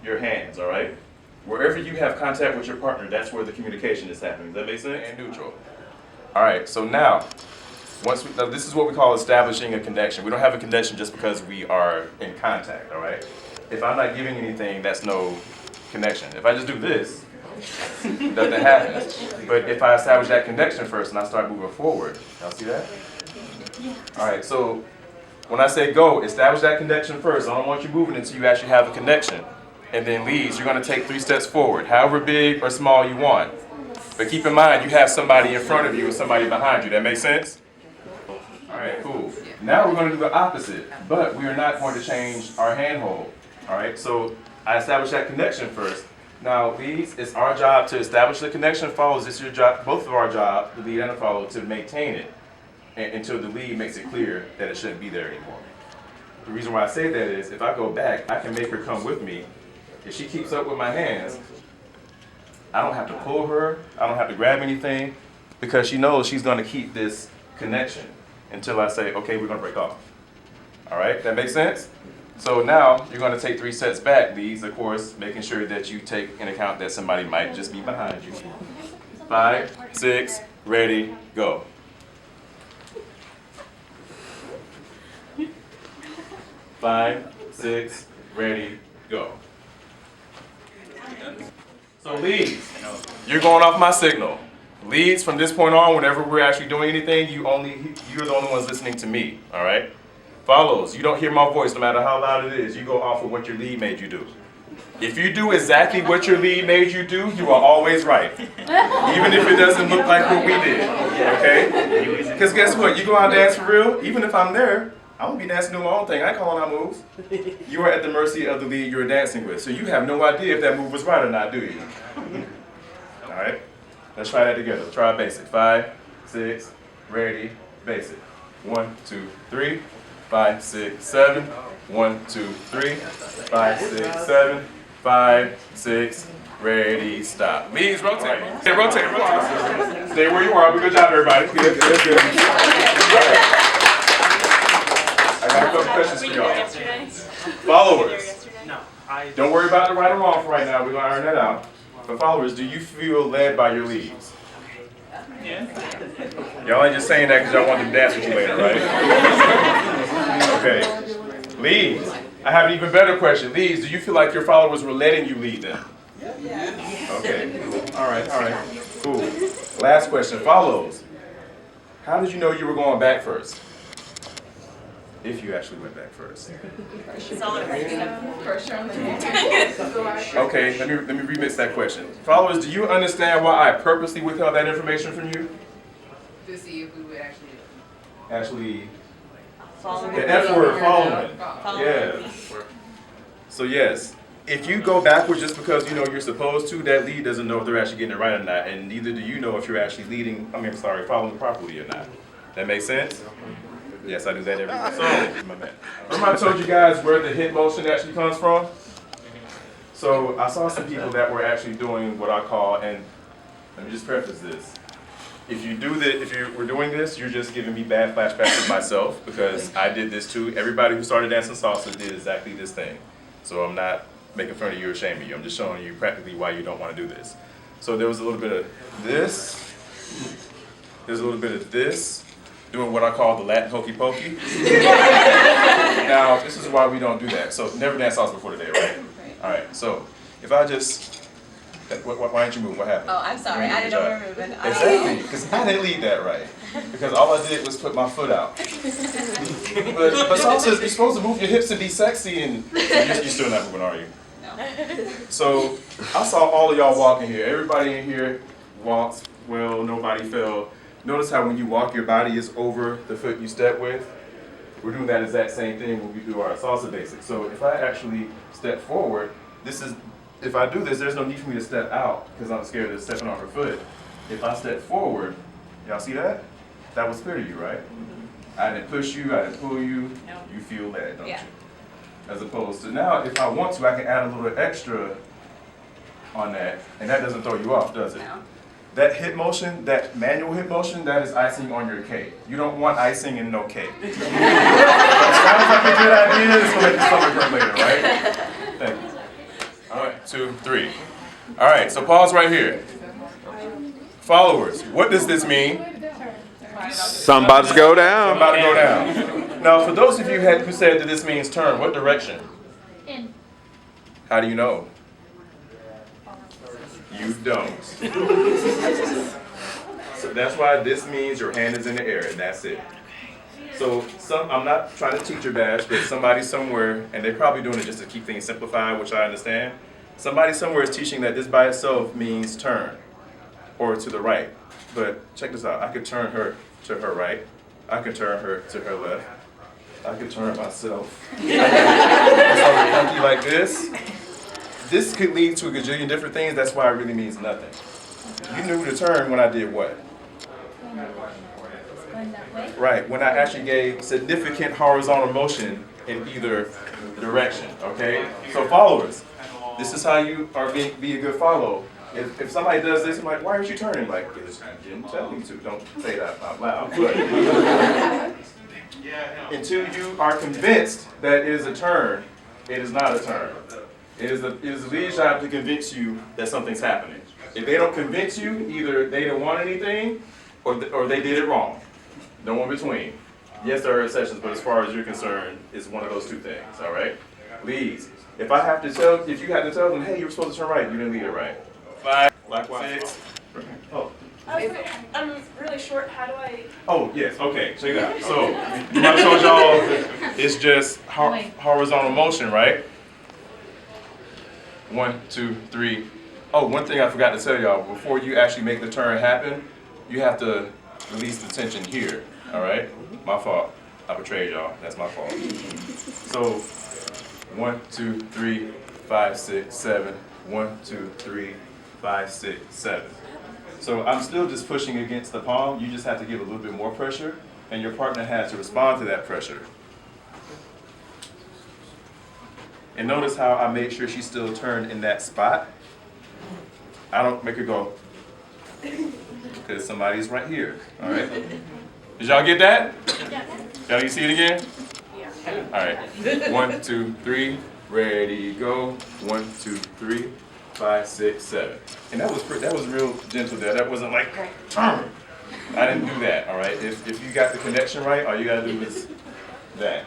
your hands, all right? Wherever you have contact with your partner, that's where the communication is happening. Does that make sense? And neutral. All right, so now, now this is what we call establishing a connection. We don't have a connection just because we are in contact, all right? If I'm not giving anything, that's no connection. If I just do this, nothing happens. But if I establish that connection first and I start moving forward, y'all see that? All right, so when I say go, establish that connection first. I don't want you moving until you actually have a connection. And then leads, you're going to take 3 steps forward, however big or small you want. But keep in mind, you have somebody in front of you and somebody behind you. That makes sense? All right, cool. Now we're going to do the opposite, but we are not going to change our handhold. All right, so I established that connection first. Now, leads, it's our job to establish the connection. Follows, it's your job, both of our job, the lead and the follow, to maintain it until the lead makes it clear that it shouldn't be there anymore. The reason why I say that is, if I go back, I can make her come with me. If she keeps up with my hands, I don't have to pull her, I don't have to grab anything, because she knows she's going to keep this connection until I say, okay, we're going to break off. All right, that makes sense? So now you're going to take 3 steps back. These, of course, making sure that you take into account that somebody might just be behind you. 5, 6, ready, go. Five, 6, ready, go. So leads, you're going off my signal. Leads, from this point on, whenever we're actually doing anything, you're the only ones listening to me, all right? Follows, you don't hear my voice no matter how loud it is. You go off of what your lead made you do. If you do exactly what your lead made you do, you are always right. Even if it doesn't look like what we did, okay? Because guess what? You go out and dance for real, even if I'm there, I'm going to be dancing doing my own thing. I ain't calling out moves. You are at the mercy of the lead you're dancing with. So you have no idea if that move was right or not, do you? All right? Let's try that together. Try a basic. 5, 6, ready, basic. 1, 2, 3, 5, 6, 7. 1, 2, 3, 5, 6, 7. 5, 6, ready, stop. Leads, rotate. Okay, rotate. Stay where you are. Good job, everybody. Good, good, good. I got a couple questions for y'all. Followers, don't worry about the right or wrong for right now. We're going to iron that out. But followers, do you feel led by your leads? Yeah. Y'all ain't just saying that because y'all want them to dance with you later, right? Okay. Leads, I have an even better question. Leads, do you feel like your followers were letting you lead them? Okay. All right, cool. Last question. Follows, how did you know you were going back first? If you actually went back first. Okay, let me remix that question. Followers, do you understand why I purposely withheld that information from you? To see if we would actually the F word, following. Yeah. So yes, if you go backwards just because you know you're supposed to, that lead doesn't know if they're actually getting it right or not, and neither do you know if you're actually following properly or not. That makes sense? Yes, I do that every day. So, remember I told you guys where the hit motion actually comes from? So I saw some people that were actually doing what I call, and let me just preface this. If you were doing this, you're just giving me bad flashbacks of myself because I did this too. Everybody who started dancing salsa did exactly this thing. So I'm not making fun of you or shaming you. I'm just showing you practically why you don't want to do this. So there was a little bit of this. There's a little bit of this. Doing what I call the Latin hokey pokey. Now, this is why we don't do that. So never dance salsa before today, right? All right, so if I just, why didn't you move? What happened? Oh, I'm sorry, I didn't know we were moving. Exactly, because I didn't lead that right. Because all I did was put my foot out. But salsa, you're supposed to move your hips and be sexy, and you're still not moving, are you? No. So I saw all of y'all walking here. Everybody in here walks well, nobody fell. Notice how when you walk, your body is over the foot you step with. We're doing that exact same thing when we do our salsa basics. So if I actually step forward, if I do this, there's no need for me to step out because I'm scared of stepping on her foot. If I step forward, y'all see that? That was clear to you, right? I didn't push you, I didn't pull you. No. You feel that, don't Yeah. you? As opposed to now, if I want to, I can add a little extra on that, and that doesn't throw you off, does it? No. That hip motion, that manual hip motion, that is icing on your cake. You don't want icing and no cake. That sounds like a good idea. It's going to make your stomach hurt later, right? Thank you. 2, 3. All right, so pause right here. Followers, what does this mean? Somebody's go down. Somebody go down. Now, for those of you who said that this means turn, what direction? In. How do you know? You don't. So that's why this means your hand is in the air, and that's it. So I'm not trying to teach your badge, but somebody somewhere, and they're probably doing it just to keep things simplified, which I understand. Somebody somewhere is teaching that this by itself means turn, or to the right. But check this out, I could turn her to her right. I could turn her to her left. I could turn myself. Funky like this. This could lead to a gajillion different things. That's why it really means nothing. You knew to turn when I did what? Going that way. Right, when I actually gave significant horizontal motion in either direction, okay? So followers, this is how you are be a good follow. If somebody does this, I'm like, why aren't you turning? Like, because you didn't tell me to. Don't say that out loud. But until you are convinced that it is a turn, it is not a turn. It is the lead's job to convince you that something's happening. If they don't convince you, either they don't want anything or they did it wrong. No in between. Yes, there are exceptions, but as far as you're concerned, it's one of those two things, all right? Leads. If you had to tell them, hey, you were supposed to turn right, you didn't lead it right. 5, likewise. 6. Oh. I'm really short. How do I? Oh, yes, okay, check it out. So, what I told y'all is just horizontal motion, right? 1, 2, 3. Oh, one thing I forgot to tell y'all, before you actually make the turn happen, you have to release the tension here, all right? My fault. I betrayed y'all. That's my fault. So, 1, 2, 3, 5, 6, 7. 1, 2, 3, 5, 6, 7. So I'm still just pushing against the palm. You just have to give a little bit more pressure, and your partner has to respond to that pressure. And notice how I made sure she still turned in that spot. I don't make her go, because somebody's right here, all right? Did y'all get that? Y'all can see it again? Yeah. All right, 1, 2, 3, ready, go. 1, 2, 3, 5, 6, 7. And that was real gentle there. That wasn't like, turn. I didn't do that, all right? If you got the connection right, all you gotta do is that.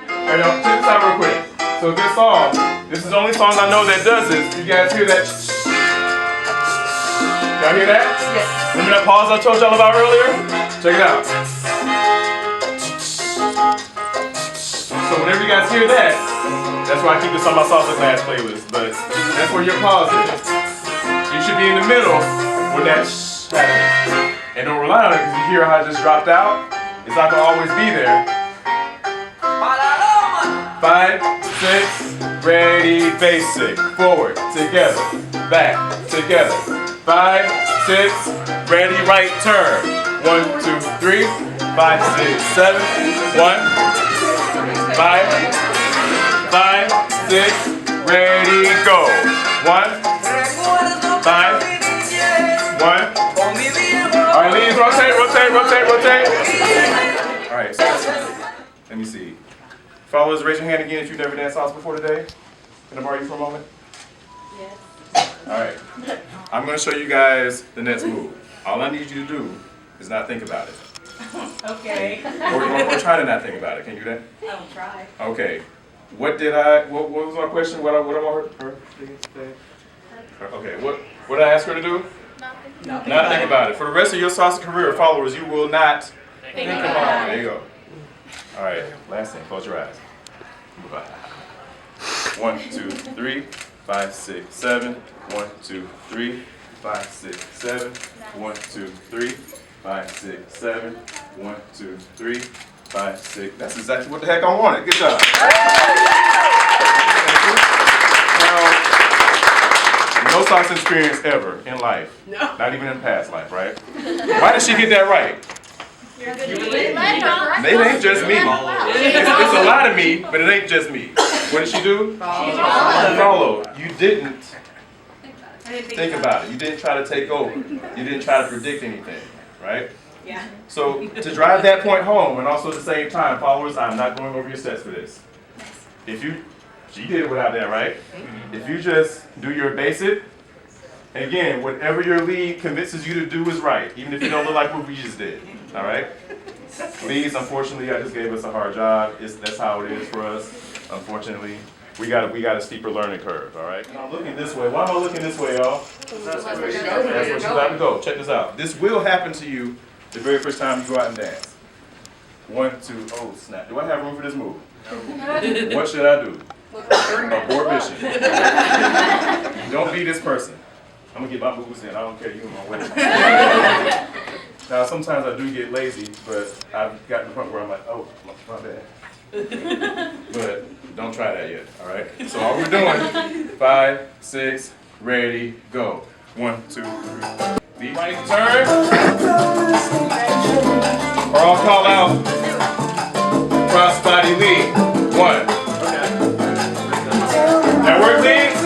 All right, y'all, check this out real quick. So this song, this is the only song I know that does this. You guys hear that? Y'all hear that? Yes. Remember that pause I told y'all about earlier? Check it out. So whenever you guys hear that, that's why I keep this on my salsa class playlist, but that's where your pause is. You should be in the middle when that's happening. And don't rely on it, because you hear how it just dropped out. It's not gonna always be there. 5, 6, ready, basic, forward, together, back, together. 5, 6, ready, right, turn. 1, 2, 3, 5, 6, 7, 1. 5, 6, ready, go. 1, 5, 1. All right, leads, rotate. All right, so, let me see. Followers, raise your hand again if you've never danced salsa before today. Can I borrow you for a moment? Yes. All right. I'm going to show you guys the next move. All I need you to do is not think about it. Okay. Or try to not think about it. Can you do that? I'll try. Okay. What was my question? What I want her to say? Okay. What did I ask her to do? Not think about it. For the rest of your salsa career, followers, you will not think about it. There you go. All right. Last thing. Close your eyes. 1, 2, 3, 5, 6, 7. 1, 2, 3, 5, 6, 7. 1, 2, 3, 5, 6, 7. 1, 2, 3, 5, 6. That's exactly what the heck I wanted. Good job. Now, no salsa experience ever in life. No. Not even in past life, right? Why did she get that right? It ain't just me. It's a lot of me, but it ain't just me. What did she do? Follow. You didn't think about it. You didn't try to take over. You didn't try to predict anything, right? Yeah. So to drive that point home, and also at the same time, followers, I'm not going over your sets for this. If you She did it without that, right? If you just do your basic, and again, whatever your lead convinces you to do is right, even if you don't look like what we just did, all right? Leads, unfortunately, I just gave us a hard job. That's how it is for us, unfortunately. We got a steeper learning curve, all right? I'm looking this way. Why am I looking this way, y'all? That's where you got to go. Check this out. This will happen to you the very first time you go out and dance. 1, 2, oh snap. Do I have room for this move? No. What should I do? Abort mission. Don't be this person. I'm gonna get my moves in. I don't care. You in my way. Now sometimes I do get lazy, but I've gotten to the point where I'm like, oh, my bad. But don't try that yet. All right. So all we're doing: 5, 6, ready, go. 1, 2, 3. Lead right turn. Or I'll call out cross body lead. 1. That work, leads?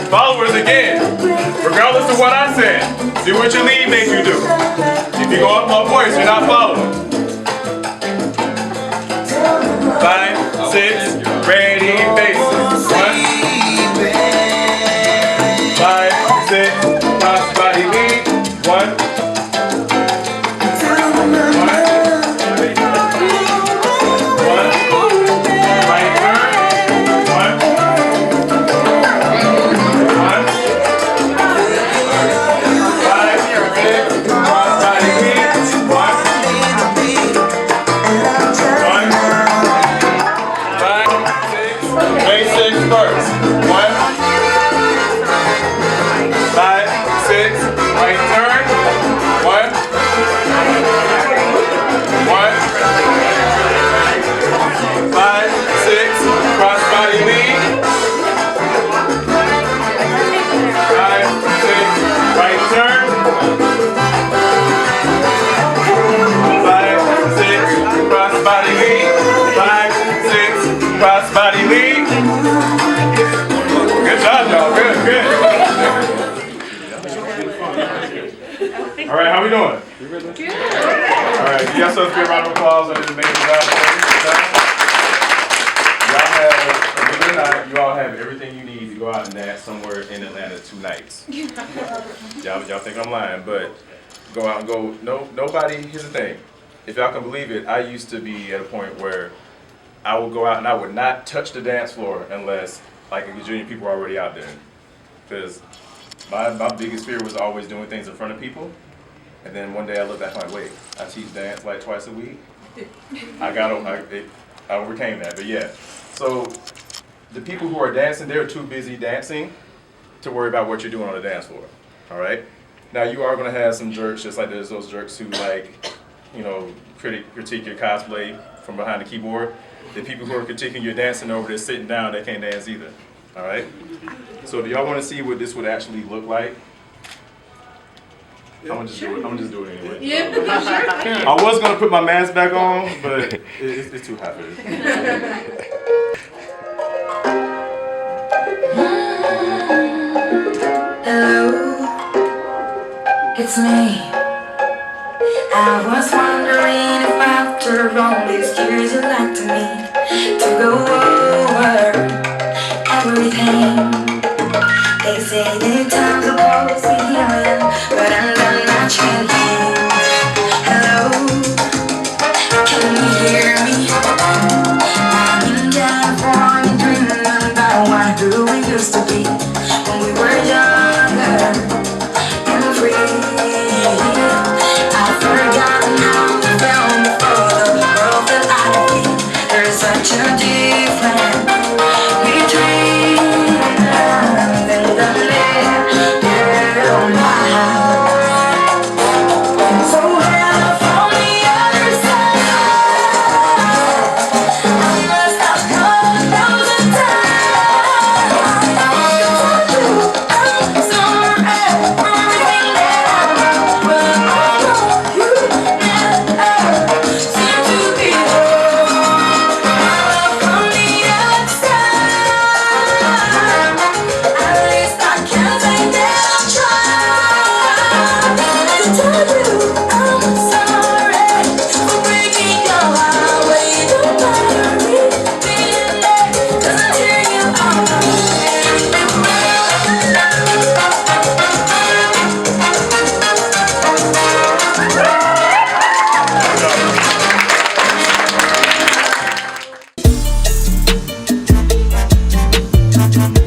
Followers again. Regardless of what I said, do what your lead makes you do. If you go off my voice, you're not following. 5, 6, ready, basic. 1. 5, 6, cross body lead. 1. 1. Right turn. 1. 1. 5, 6, cross body lead. 1. 1. 5, 6, basic first. 1. 5, 6, right turn. 1. 1. 5, 6, cross body lead. 5, 6, right turn. 5, 6, cross body lead. 5, 6, cross body lead. Good job, y'all. Good, good. All right, how we doing? Good. All right, give yourselves a good round of applause on this amazing job. Y'all have, believe it or not, you all have everything you need to go out and dance somewhere in Atlanta 2 nights. Y'all think I'm lying, but go out and go. No, nobody. Here's the thing. If y'all can believe it, I used to be at a point where I would go out and I would not touch the dance floor unless like a gajillion people are already out there. Because my biggest fear was always doing things in front of people. And then one day I looked back and I'm like, wait, I teach dance like twice a week? I overcame that, but yeah. So the people who are dancing, they're too busy dancing to worry about what you're doing on the dance floor, all right? Now you are gonna have some jerks, just like there's those jerks who like, you know, critique your cosplay from behind the keyboard. The people who are critiquing your dancing over there sitting down, they can't dance either, all right? So do y'all wanna see what this would actually look like? I'm gonna just do it anyway. Yeah, sure. I was gonna put my mask back on, but it's too hot for this. Hello, it's me. I was wondering if after all these years you'd like to me to go over everything. They say that time's supposed to be healing, but I'm done not changing. Hello, can you hear me? I'm in California dreaming about what who we used to be when we were younger and free. I've forgotten how we felt before the world that I be. There's such a difference between us and the little my house. Thank